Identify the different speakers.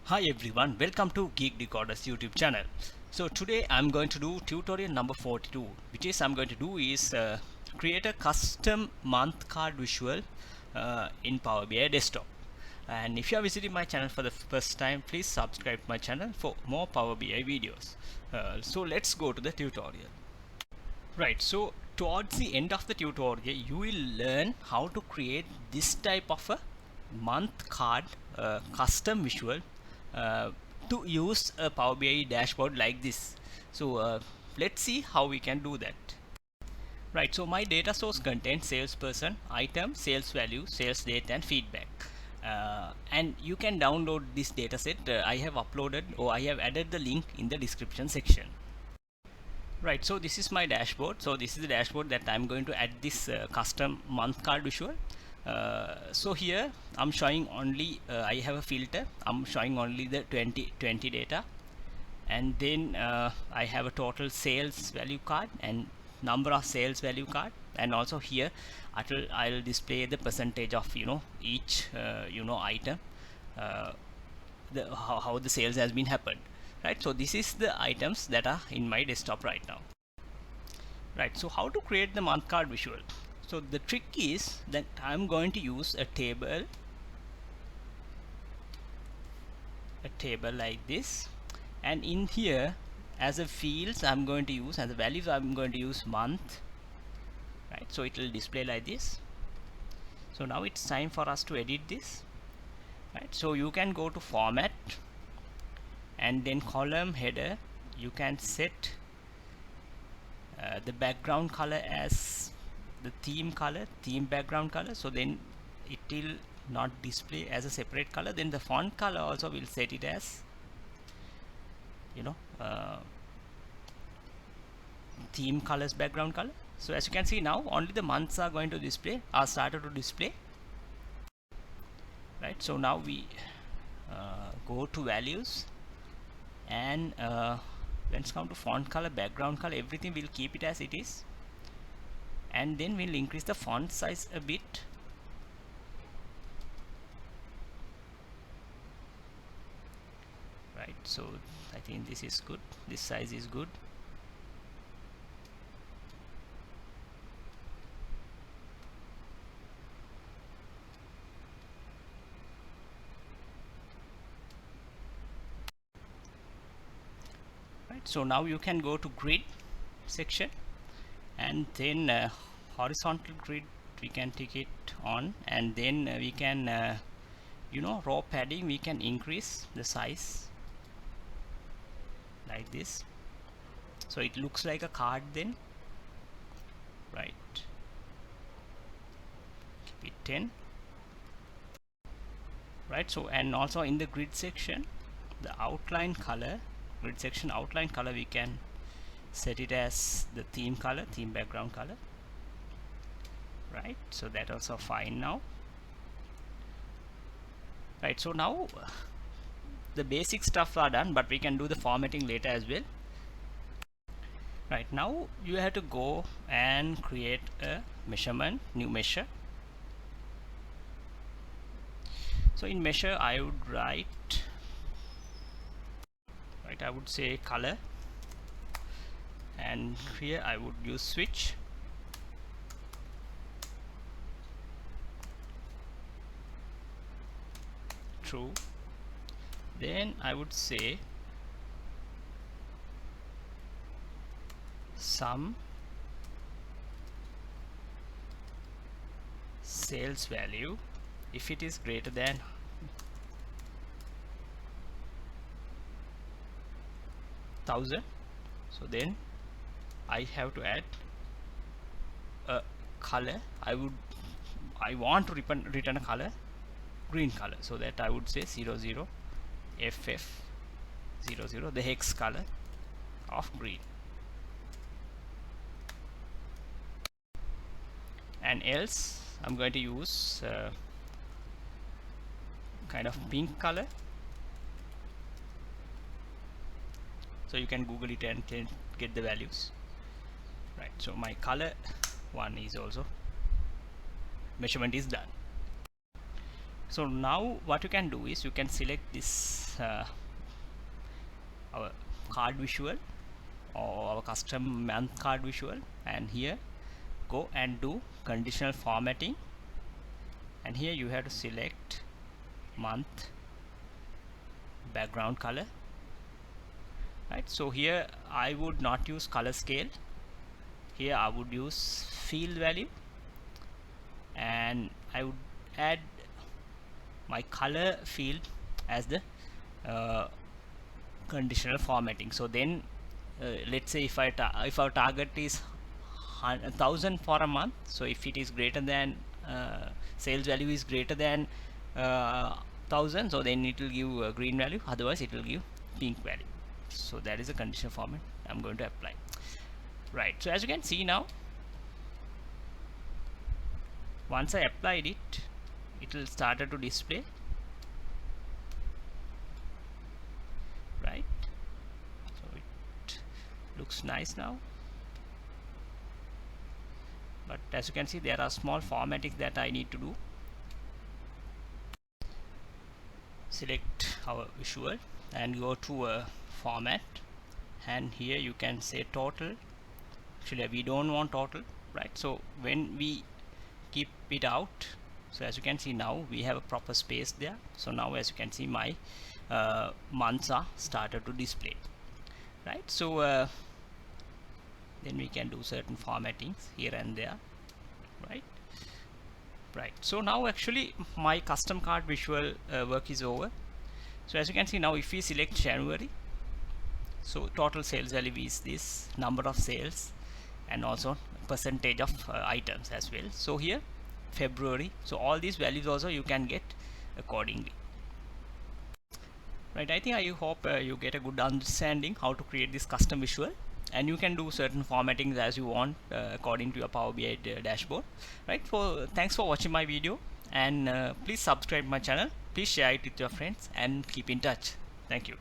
Speaker 1: Hi everyone, welcome to Geek Decoders YouTube channel. So today I'm going to do tutorial number 42, which is I'm going to do is create a custom month card visual in Power BI desktop. And if you are visiting my channel for the first time, please subscribe to my channel for more Power BI videos. So let's go to the tutorial. Right, so towards the end of the tutorial, you will learn how to create this type of a month card custom visual uh, to use a Power BI dashboard like this. So let's see how we can do that. Right, so my data source contains salesperson, item, sales value, sales date and feedback. And you can download this dataset. I have uploaded or I have added the link in the description section. Right, so this is my dashboard. So this is the dashboard that I'm going to add this custom month card visual. So here I'm showing only I have a filter. I'm showing only the 2020 data, and then I have a total sales value card and number of sales value card, and also here I'll display the percentage of each item, how the sales has been happened. Right, so this is the items that are in my desktop right now. Right, so how to create the month card visual? So the trick is that I'm going to use a table like this, and in here as a fields I'm going to use, as a values I'm going to use month. Right, so it will display like this. So now it's time for us to edit this. Right, so you can go to format and then column header. You can set the background color as the theme background color, so then it will not display as a separate color. Then the font color also will set it as theme colors background color. So as you can see now, only the months are going to display, are started to display. Right, so now we go to values, and let's come to font color, background color, everything we'll keep it as it is, and then we'll increase the font size a bit. Right, so I think this is good, this size is good. Right, so now you can go to grid section, and then horizontal grid we can take it on, and then we can row padding, we can increase the size like this, so it looks like a card then. Right, keep it 10. Right, so and also in the grid section, the outline color, grid section outline color, we can set it as the theme color, theme background color. Right, so that also fine now. Right, so now the basic stuff are done, but we can do the formatting later as well. Right, now you have to go and create a measurement, new measure. So in measure I would write, I would say color, and here I would use switch. True. Then I would say some sales value if it is greater than 1000. So then I have to add a color. I want to return a color, green color, so that I would say 00 FF 00, the hex color of green, and else I'm going to use kind of pink color. So you can Google it and get the values. Right, so my color one is also, measurement is done. So now what you can do is you can select this our card visual or our custom month card visual, and here go and do conditional formatting, and here you have to select month background color, right? So here I would not use color scale, here I would use field value, and I would add my color field as the conditional formatting. So then let's say if if our target is 1,000 for a month, so if it is greater than sales value is greater than 1,000, so then it will give a green value, otherwise it will give pink value. So that is a conditional format I'm going to apply. Right, so as you can see now, once I applied it, it will start to display, right? So it looks nice now, but as you can see there are small formatting that I need to do. Select our visual and go to a format, and here you can say total. Actually we don't want total, right? So when we keep it out, so as you can see now we have a proper space there. So now as you can see my months are started to display, right? So then we can do certain formattings here and there, right? So now actually my custom card visual work is over. So as you can see now, if we select January, so total sales value is this, number of sales, and also percentage of items as well. So here February, so all these values also you can get accordingly, right? I think I hope you get a good understanding how to create this custom visual, and you can do certain formattings as you want according to your Power BI dashboard, right? So thanks for watching my video, and please subscribe my channel, please share it with your friends, and keep in touch. Thank you.